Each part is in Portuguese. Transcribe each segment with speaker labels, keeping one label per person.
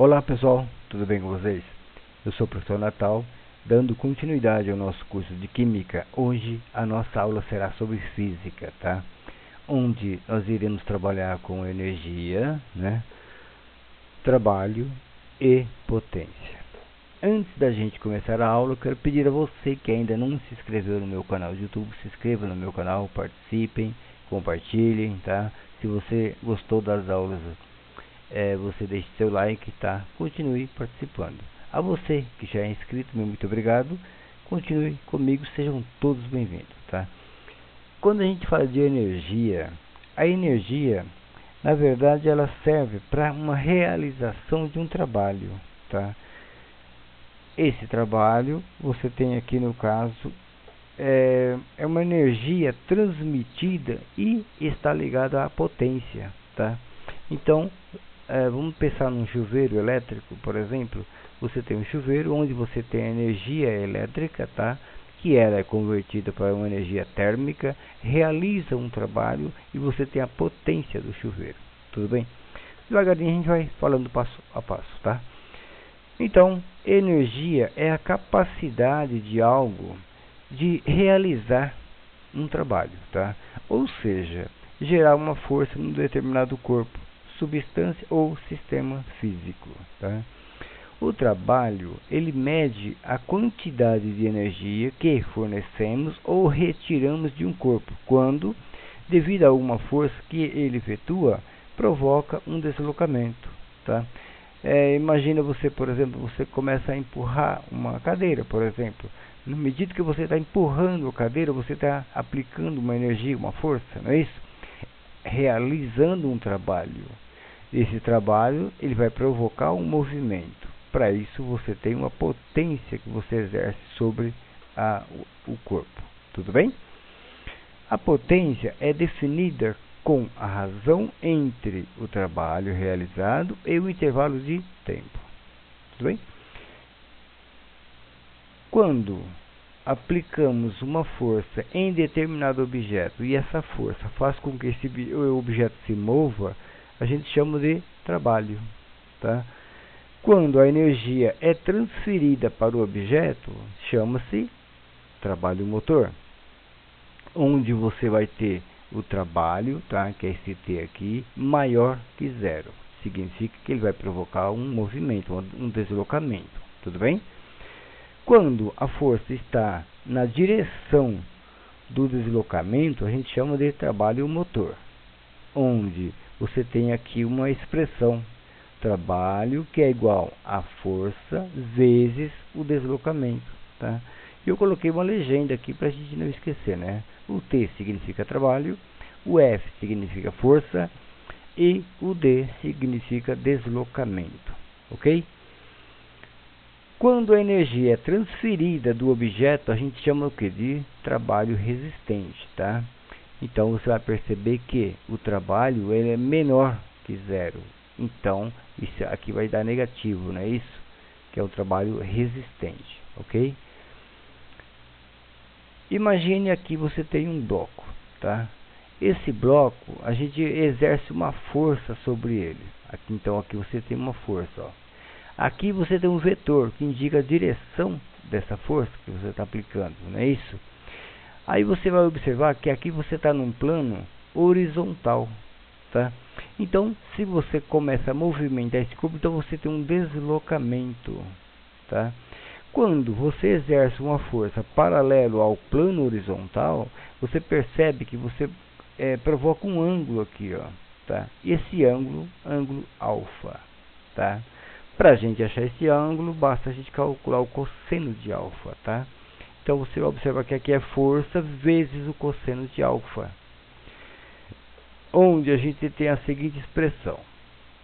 Speaker 1: Olá pessoal, tudo bem com vocês? Eu sou o professor Natal, dando continuidade ao nosso curso de Química. Hoje a nossa aula será sobre Física, tá? Onde nós iremos trabalhar com energia, né? Trabalho e potência. Antes da gente começar a aula, eu quero pedir a você que ainda não se inscreveu no meu canal de YouTube, se inscreva no meu canal, participem, compartilhem, tá? Se você gostou das aulas, você deixe seu like, tá? Continue participando. A você que já é inscrito, meu muito obrigado. Continue comigo, sejam todos bem-vindos, tá? Quando a gente fala de energia, a energia, na verdade, ela serve para uma realização de um trabalho, tá? Esse trabalho, você tem aqui no caso, é uma energia transmitida e está ligada à potência, tá? Então, vamos pensar num chuveiro elétrico, por exemplo. Você tem um chuveiro onde você tem a energia elétrica, tá? Que ela é convertida para uma energia térmica, realiza um trabalho e você tem a potência do chuveiro. Tudo bem? Devagarinho a gente vai falando passo a passo, tá? Então, energia é a capacidade de algo de realizar um trabalho, tá? Ou seja, gerar uma força num determinado corpo, substância ou sistema físico, tá? O trabalho, ele mede a quantidade de energia que fornecemos ou retiramos de um corpo, quando, devido a alguma força que ele efetua, provoca um deslocamento, tá? Imagina você, por exemplo, você começa a empurrar uma cadeira, por exemplo. Na medida que você está empurrando a cadeira, você está aplicando uma energia, uma força, não é isso? Realizando um trabalho. Esse trabalho, ele vai provocar um movimento. Para isso, você tem uma potência que você exerce sobre o corpo. Tudo bem? A potência é definida com a razão entre o trabalho realizado e o intervalo de tempo. Tudo bem? Quando aplicamos uma força em determinado objeto e essa força faz com que esse objeto se mova, a gente chama de trabalho, tá? Quando a energia é transferida para o objeto, chama-se trabalho motor, onde você vai ter o trabalho, tá? Que é esse T aqui, maior que zero. Significa que ele vai provocar um movimento, um deslocamento. Tudo bem? Quando a força está na direção do deslocamento, a gente chama de trabalho motor, onde você tem aqui uma expressão, trabalho que é igual a força vezes o deslocamento, tá? Eu coloquei uma legenda aqui para a gente não esquecer, né? O T significa trabalho, o F significa força e o D significa deslocamento, ok? Quando a energia é transferida do objeto, a gente chama o que? De trabalho resistente, tá? Então você vai perceber que o trabalho ele é menor que zero. Então isso aqui vai dar negativo, não é isso? Que é o trabalho resistente, ok? Imagine aqui você tem um bloco, tá? Esse bloco a gente exerce uma força sobre ele. Aqui, então aqui você tem uma força, ó. Aqui você tem um vetor que indica a direção dessa força que você está aplicando, não é isso? Aí você vai observar que aqui você está num plano horizontal, tá? Então, se você começa a movimentar esse corpo, então você tem um deslocamento, tá? Quando você exerce uma força paralelo ao plano horizontal, você percebe que você provoca um ângulo aqui, ó, tá? Esse ângulo alfa, tá? Para a gente achar esse ângulo, basta a gente calcular o cosseno de alfa, tá? Então você observa que aqui é força vezes o cosseno de alfa, onde a gente tem a seguinte expressão: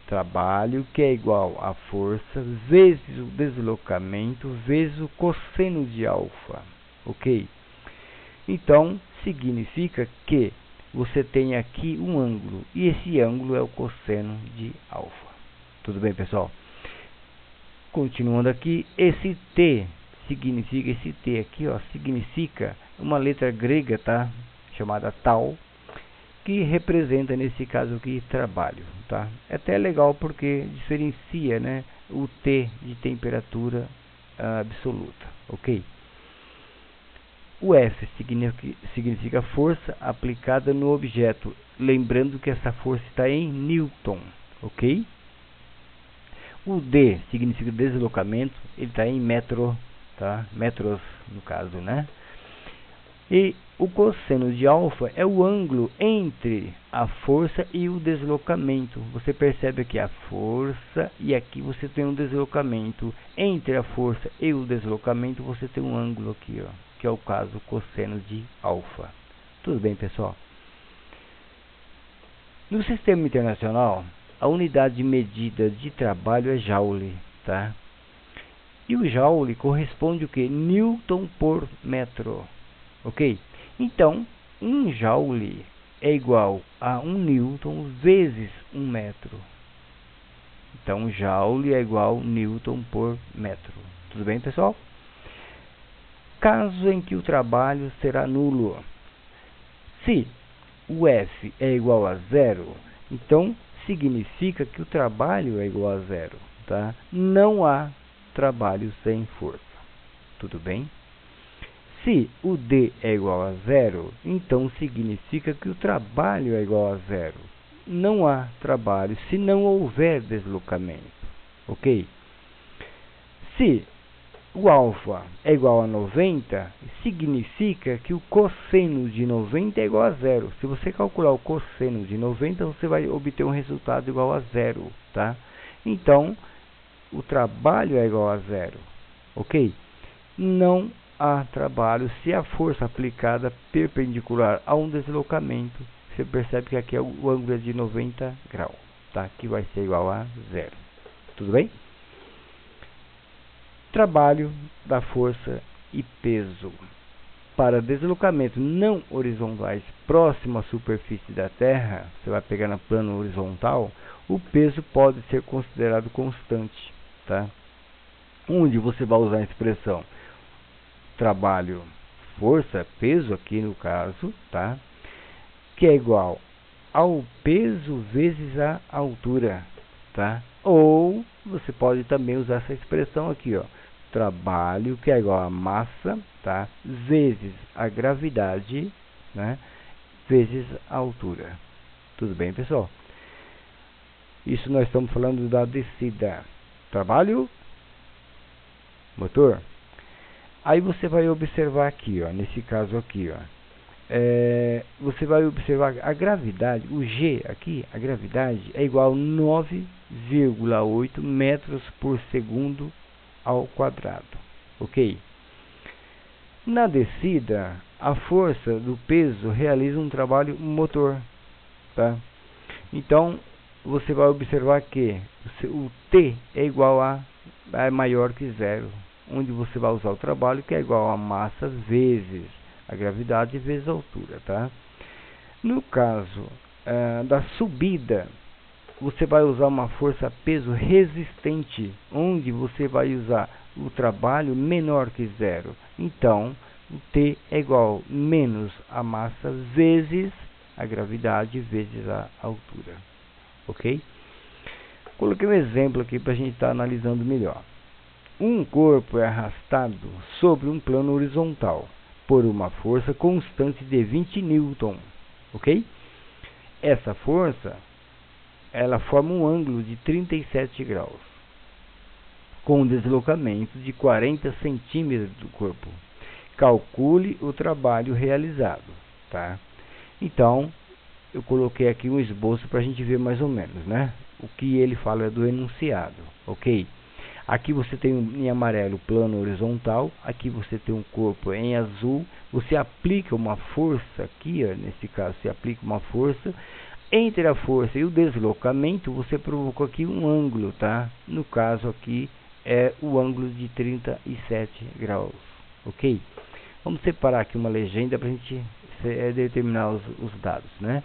Speaker 1: trabalho que é igual a força vezes o deslocamento vezes o cosseno de alfa, ok? Então significa que você tem aqui um ângulo e esse ângulo é o cosseno de alfa. Tudo bem, pessoal? Continuando aqui, esse T aqui, ó, significa uma letra grega, tá? Chamada tau, que representa nesse caso aqui trabalho, tá? É até legal porque diferencia, né, o T de temperatura absoluta, ok? O F significa força aplicada no objeto, lembrando que essa força está em Newton, ok? O D significa deslocamento, ele está em metro, tá? Metros no caso, né? E o cosseno de alfa é o ângulo entre a força e o deslocamento. Você percebe aqui a força e aqui você tem um deslocamento. Entre a força e o deslocamento você tem um ângulo aqui, ó, que é o caso cosseno de alfa. Tudo bem, pessoal? No sistema internacional, a unidade de medida de trabalho é joule, tá? E o joule corresponde o que? Newton por metro. Ok? Então, 1 joule é igual a 1 newton vezes 1 metro. Então, joule é igual a newton por metro. Tudo bem, pessoal? Caso em que o trabalho será nulo. Se o F é igual a 0, então significa que o trabalho é igual a 0. Tá? Não há trabalho sem força. Tudo bem? Se o D é igual a 0, então significa que o trabalho é igual a 0. Não há trabalho se não houver deslocamento, ok? Se o alfa é igual a 90, significa que o cosseno de 90 é igual a 0. Se você calcular o cosseno de 90, você vai obter um resultado igual a 0, tá? Então, o trabalho é igual a 0, ok? Não há trabalho se a força aplicada perpendicular a um deslocamento. Você percebe que aqui é o ângulo é de 90 graus, tá? Que vai ser igual a 0. Tudo bem? Trabalho da força e peso. Para deslocamento não horizontais próximo à superfície da Terra, você vai pegar no plano horizontal, o peso pode ser considerado constante, tá? Onde você vai usar a expressão trabalho, força, peso aqui no caso, tá? Que é igual ao peso vezes a altura, tá? Ou você pode também usar essa expressão aqui, ó, trabalho, que é igual a massa, tá? Vezes a gravidade, né? Vezes a altura. Tudo bem, pessoal? Isso nós estamos falando da descida. Trabalho, motor. Aí você vai observar aqui, ó, nesse caso aqui, ó, você vai observar a gravidade, o G aqui, a gravidade é igual a 9,8 metros por segundo ao quadrado, ok? Na descida, a força do peso realiza um trabalho motor, tá? Então, você vai observar que o T é igual é maior que 0, onde você vai usar o trabalho, que é igual a massa vezes a gravidade vezes a altura, tá? No caso da subida, você vai usar uma força peso resistente, onde você vai usar o trabalho menor que 0. Então, o T é igual a menos a massa vezes a gravidade vezes a altura, ok? Coloquei um exemplo aqui para a gente estar analisando melhor. Um corpo é arrastado sobre um plano horizontal por uma força constante de 20 newton, ok? Essa força, ela forma um ângulo de 37 graus, com um deslocamento de 40 centímetros do corpo. Calcule o trabalho realizado, tá? Então, eu coloquei aqui um esboço para a gente ver mais ou menos, né? O que ele fala é do enunciado, ok? Aqui você tem em amarelo plano horizontal, aqui você tem um corpo em azul, você aplica uma força aqui, ó, nesse caso você aplica uma força, entre a força e o deslocamento você provocou aqui um ângulo, tá? No caso aqui é o ângulo de 37 graus, ok? Vamos separar aqui uma legenda para a gente determinar os dados, né?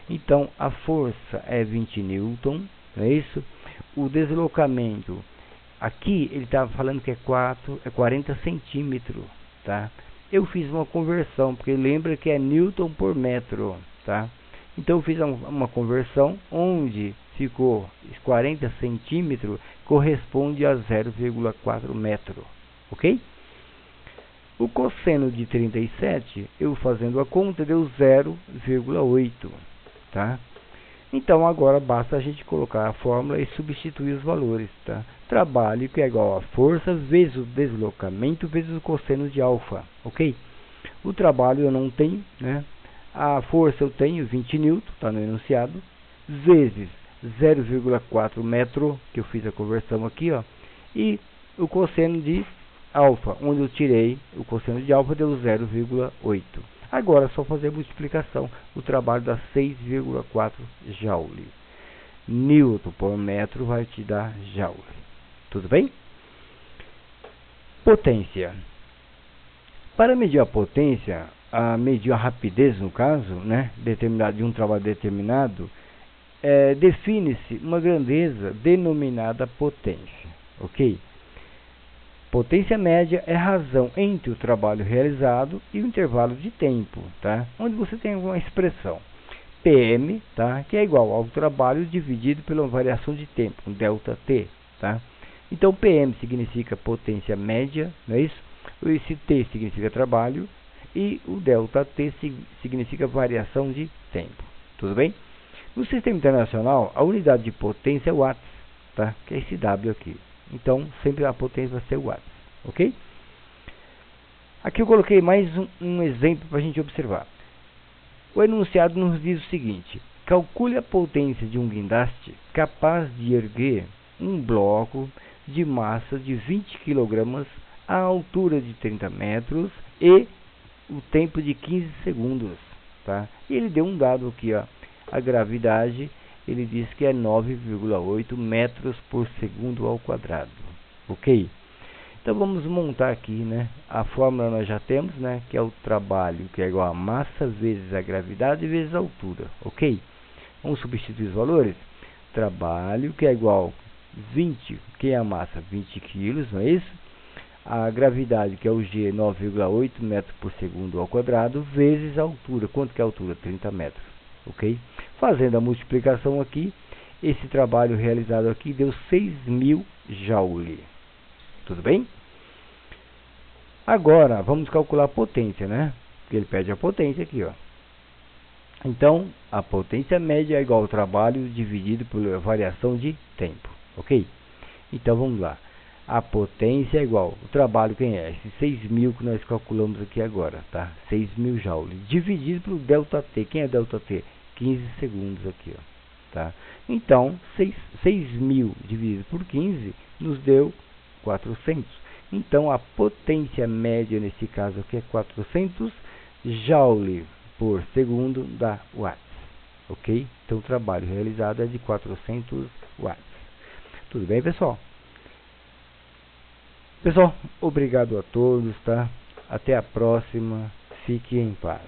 Speaker 1: Então a força é 20 newton, não é isso? O deslocamento aqui ele estava falando que é 40 centímetros, tá? Eu fiz uma conversão, porque lembra que é newton por metro, tá? Então eu fiz uma conversão onde ficou 40 centímetros, corresponde a 0,4 metro, ok? O cosseno de 37, eu fazendo a conta, deu 0,8, tá? Então agora basta a gente colocar a fórmula e substituir os valores, tá? Trabalho que é igual a força vezes o deslocamento vezes o cosseno de alfa, ok? O trabalho eu não tenho, né? A força eu tenho 20 N, está no enunciado, vezes 0,4 metro, que eu fiz a conversão aqui, ó, e o cosseno de alfa, onde eu tirei o cosseno de alfa, deu 0,8. Agora é só fazer a multiplicação, o trabalho dá 6,4 joule. Newton por metro vai te dar joule. Tudo bem? Potência. Para medir a potência, medir a rapidez, no caso, né, de um trabalho determinado, define-se uma grandeza denominada potência, ok? Potência média é a razão entre o trabalho realizado e o intervalo de tempo, tá? Onde você tem uma expressão PM, tá? Que é igual ao trabalho dividido pela variação de tempo, um ΔT, tá? Então PM significa potência média, não é isso? Esse T significa trabalho e o ΔT significa variação de tempo, tudo bem? No sistema internacional, a unidade de potência é watts, tá? Que é esse W aqui. Então, sempre a potência vai ser watts, ok? Aqui eu coloquei mais um exemplo para a gente observar. O enunciado nos diz o seguinte: calcule a potência de um guindaste capaz de erguer um bloco de massa de 20 kg a altura de 30 metros e o tempo de 15 segundos, tá? E ele deu um dado aqui, ó. A gravidade, ele diz que é 9,8 metros por segundo ao quadrado, ok? Então vamos montar aqui, né? A fórmula nós já temos, né? Que é o trabalho, que é igual a massa vezes a gravidade vezes a altura, ok? Vamos substituir os valores. Trabalho, que é igual 20, que é a massa? 20 quilos, não é isso? A gravidade, que é o G, 9,8 metros por segundo ao quadrado, vezes a altura. Quanto que é a altura? 30 metros, ok? Fazendo a multiplicação aqui, esse trabalho realizado aqui deu 6.000 joule. Tudo bem? Agora, vamos calcular a potência, né? Porque ele pede a potência aqui, ó. Então, a potência média é igual ao trabalho dividido pela variação de tempo, ok? Então, vamos lá. A potência é igual, o trabalho quem é? Esse 6.000 que nós calculamos aqui agora, tá? 6.000 joules, dividido pelo ΔT. Quem é ΔT? 15 segundos aqui, ó, tá? Então, 6.000 dividido por 15 nos deu 400. Então, a potência média nesse caso aqui é 400 joule por segundo da watts, ok? Então, o trabalho realizado é de 400 watts. Tudo bem, pessoal? Pessoal, obrigado a todos, tá? Até a próxima. Fique em paz.